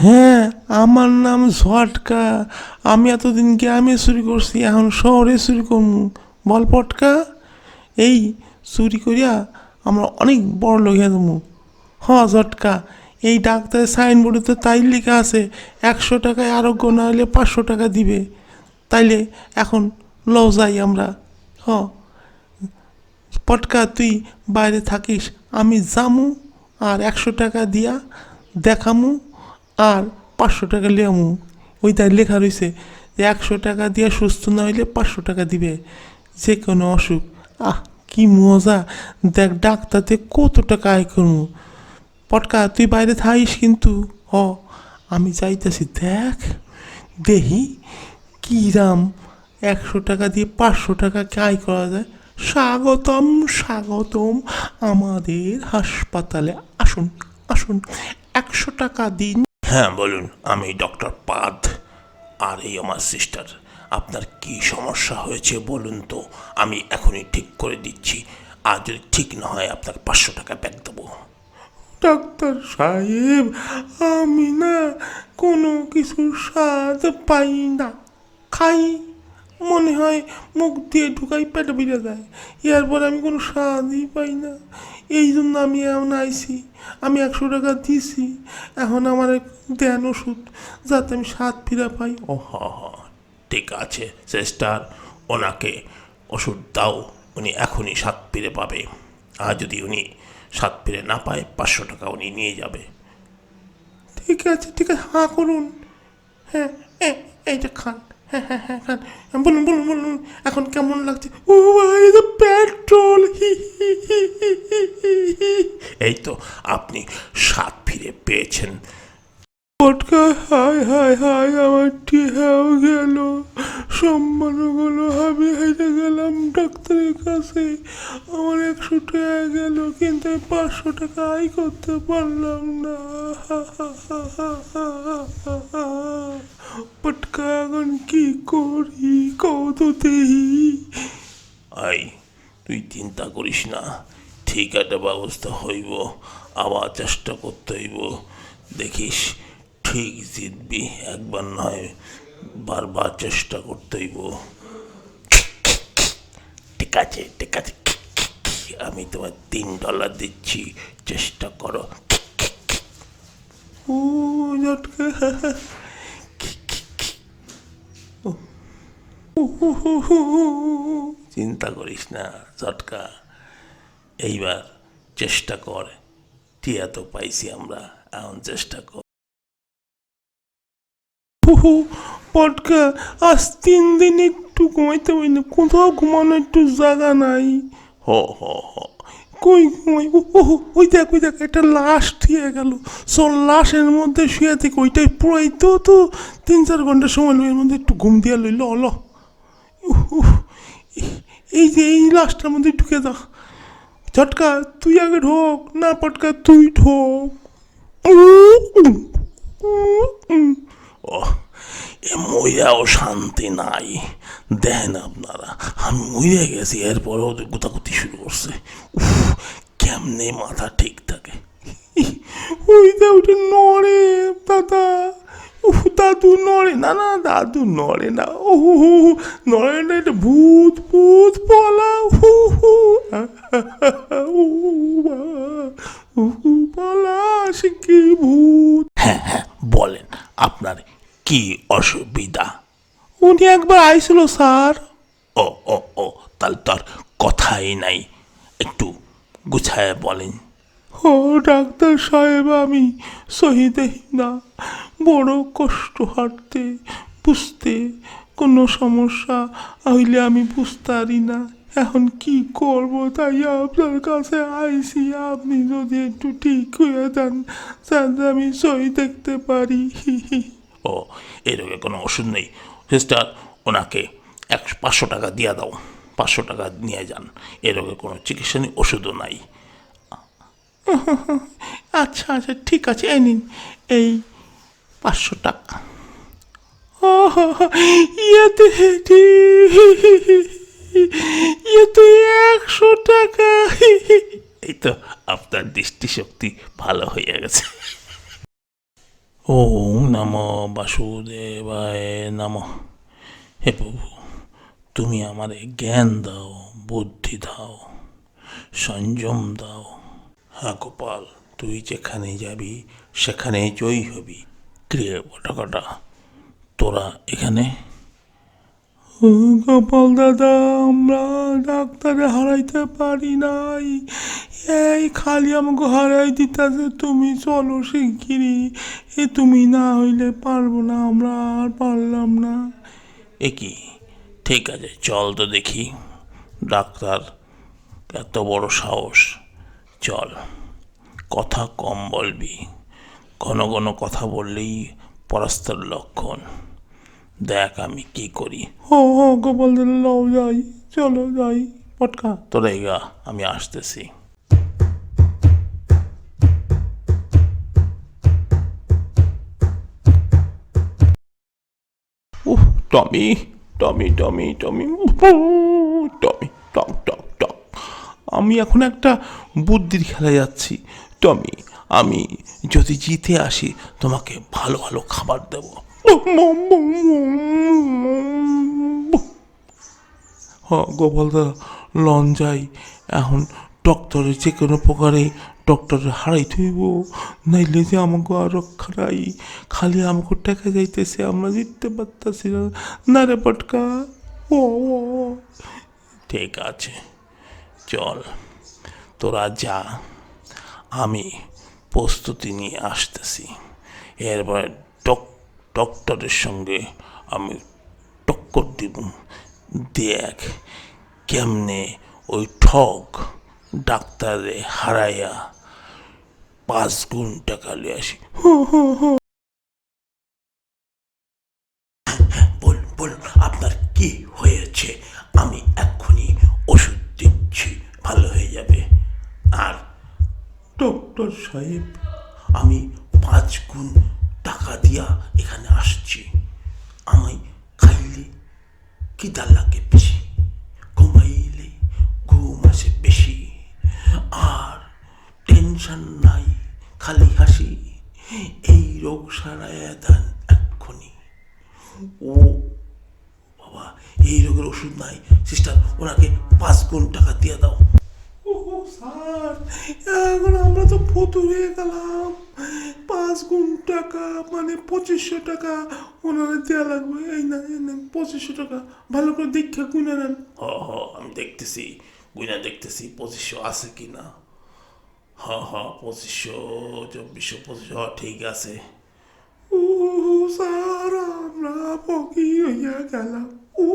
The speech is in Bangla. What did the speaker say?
হ্যাঁ, আমার নাম ঝটকা। আমি এতদিন গ্রামে চুরি করছি, এখন শহরে চুরি করবো। বল পটকা। এই চুরি করিয়া আমরা অনেক বড় লোক হয়ে যাবো। হ ঝটকা, এই ডাক্তারের সাইনবোর্ডে তো তাই লেখা আছে 100 টাকায় আরোগ্য না হলে 500 টাকা দিবে। তাইলে এখন লও যাই আমরা। হ পটকা, তুই বাইরে থাকিস, আমি যামু আর 100 টাকা দিয়া দেখামু আর 500 টাকা লিয়ামু। ওইটাই লেখা রয়েছে যে 100 টাকা দিয়া সুস্থ না হইলে 500 টাকা দিবে, যে কোনো অসুখ। আহ, কি মজা! দেখ ডাক্তারতে কত টাকা আয় করবো। পটকা, তুই বাইরে থাকিস কিন্তু। হ, আমি যাইতেছি। দেখ দেহি কিরাম 100 টাকা দিয়ে 500 টাকা আয় করা যায়। স্বাগতম স্বাগতম আমাদের হাসপাতালে, আসুন আসুন, 100 টাকা দিন। হ্যাঁ বলুন, আমি ডক্টর পাদ, আর এই আমার সিস্টার। আপনার কি সমস্যা হয়েছে বলুন তো, আমি এখনই ঠিক করে দিচ্ছি। আর যদি ঠিক না হয় আপনাকে 500 টাকা ব্যাক দেবো। ডাক্তার সাহেব, আমি না কোনো কিছুর স্বাদ পাই না। খাই, মনে হয় মুখ দিয়ে ঢুকাই পেটে বেড়ে যায়, এরপর আমি কোনো স্বাদই পাই না। এই জন্য আমি এমন আইছি। আমি 100 টাকা দিছি, এখন আমার দেন ওষুধ, যাতে আমি স্বাদ ফিরে পাই। ও হ হ, ঠিক আছে সিস্টার, ওনাকে ওষুধ দাও, উনি এখনই স্বাদ ফিরে পাবে। আর যদি উনি স্বাদ ফিরে না পায় 500 টাকা উনি নিয়ে যাবে। ঠিক আছে ঠিক আছে, হাঁ করুন। হ্যাঁ, এইটা খান। হ্যাঁ হ্যাঁ হ্যাঁ খান। বলুন বলুন বলুন, এখন কেমন লাগছে? ও ভাই, পেট্রোল! এই তো আপনি স্বাদ ফিরে পেয়েছেন। পটকা, হায় হায় হায়, আমার টিহাও গেল, সম্মানও গেল। আমি হেরে গেলাম ডাক্তারের কাছে। আমার 100 টাকা গেল, কিন্তু 500 টাকা আয় করতে পারলাম না। পটকা, এখন কি করি কত দেহি? আই, তুই চিন্তা করিস না, ঠিক একটা ব্যবস্থা হইব। আবার চেষ্টা করতে হইব। দেখিস ঠিক জিতবি, একবার নয় বারবার চেষ্টা করতে হইব। ঠিক আছে ঠিক আছে, আমি তোমার $3 দিচ্ছি, চেষ্টা করো। ও ঝটকা, চিন্তা করিস না ঝটকা, এইবার চেষ্টা কর। টিয়া তো পাইছি আমরা, এখন চেষ্টা কর। পটকা, আজ 3 দিন একটু ঘুমাইতে পারি না, কোথাও ঘুমানো একটু জায়গা নাই। হ হ হ, কই ঘুমাই? ওই দেখ ওই দেখ, একটা লাশ ঠিয়ে গেল। চল লাশের মধ্যে শুয়ে থেকে ওইটাই পুরাইতেও তো 3-4 ঘন্টা সময় লই, এর মধ্যে একটু ঘুম দিয়া লইল। ল, এই যে এই লাশটার মধ্যে ঢুকে যা। ঝটকা, তুই আগে ঢোক না, পটকা তুই ঢোক। ও, এ মইরাও শান্তি নাই। দেখেন আপনারা, আমি মইরে গেছি, এরপরেও গুতাগুতি শুরু করছে। উফ, কেমনে মাথা ঠিক থাকে? ওই যে ওটা নড়ে দাদা। উফ, দাদু নড়ে না, না দাদু নড়ে না। ও নড়ে না, এটা ভূত ভূত পলা। হু হু পলা, সে কি ভূত? হ্যাঁ হ্যাঁ, বলেন আপনার কি অসুবিধা? উনি একবার আইছিল স্যার। ও ও ও, তাহলে তো আর কথাই নাই, একটু গুছায় বলেন। ও ডাক্তার সাহেব, আমি সহি দেখি না, বড় কষ্ট হাঁটতে বুঝতে। কোনো সমস্যা হইলে আমি বুঝতে পারি না, এখন কি করব, তাই আপনার কাছে আইসি। আপনি যদি একটু ঠিক হয়ে দেন, যাতে আমি সহি দেখতে পারি। ও, এই রোগে কোনো ওষুধ নেই সিস্টার, ওনাকে 500 টাকা দিয়ে দাও, 500 টাকা নিয়ে যান। এ রোগে কোনো চিকিৎসা নেই, ওষুধও নাই। আচ্ছা আচ্ছা ঠিক আছে, এই নিন এই 500 টাকা। ইয়ে তো ইয়ে তো 100 টাকা। এই তো আপনার দৃষ্টিশক্তি ভালো হয়ে গেছে। ওম নমো বাসুদেবায় নমঃ। হে প্রভু, তুমি আমারে জ্ঞান দাও, বুদ্ধি দাও, সংযম দাও। হ্যাঁ গোপাল, তুই যেখানে যাবি সেখানে জয়ী হবি। ক্রিয়ে বটাকটা, তোরা এখানে? গোপাল দাদা, আমরা ডাক্তারে হারাইতে পারি নাই, এই খালি আমাকে হারাই দিতেছে। তুমি চলো শিগগিরি, এ তুমি না হইলে পারবো না, আমরা আর পারলাম না। এ কি, ঠিক আছে চল তো দেখি। ডাক্তার এত বড় সাহস, চল। কথা কম বলবি, ঘন ঘন কথা বললেই পরাস্তর লক্ষণ। দেখ আমি কি করি। হ হ গোপাল দাদা, লও যাই, চলো যাই পটকা। তোরা এগা, আমি আসতেছি। উহ, টমি টমি টমি টমি টমি, টক টক টক। আমি এখন একটা বুদ্ধির খেলা যাচ্ছি টমি। আমি যদি জিতে আসি তোমাকে ভালো ভালো খাবার দেব। হ গোপালদা, লন যাই এখন। ডক্টরের যে কোনো প্রকারে ডক্টরের হারাই থইব, নাইলে যে আমাকে আর রক্ষা নাই। খালি আমাকে টাকা যাইতেছে, আমরা জিততে পারতাছি না। না রে পটকা, ও ও ও। ঠিক আছে চল, তোরা যা, আমি প্রস্তুতি নিয়ে আসতেছি। এরপরে ডক্টরের সঙ্গে আমি টক্কর দিব। দেখ কেমনে ওই ঠক ডাক্তারে হারাইয়া 5 গুণ টাকা লিয়ে আসি। বলুন বলুন, আপনার কি হয়েছে? আমি এক্ষুনি ওষুধ দিচ্ছি, ভালো হয়ে যাবে। আর ডক্টর সাহেব, আমি 5 গুণ টাকা দিয়া এখানে আসছি। আমি খাইলে খিদা লাগে বেশি, ঘুমাইলে ঘুম আসে বেশি, আর টেনশন নাই, খালি হাসি। এই রোগ সারায় দেন এক্ষুনি। ও বাবা, এই রোগের ওষুধ নাই। সিস্টার, ওনাকে 5 গুণ টাকা দিয়ে দাও। ও স্যার, এখন আমরা তো ফতুর হয়ে গেলাম। 5 গুণ টাকা মানে 2500 টাকা ওনারা দেওয়া লাগবে। এই না এই না, 2500 টাকা ভালো করে দীক্ষা কিনে নেন। হ হ, আমি দেখতেছি, গুইনা দেখতেছি 2500 আছে কি না। হ হ, 2500, 2400, 2500, ঠিক আছে। ও স্যার, আমরা ফকির হইয়া গেলাম। ও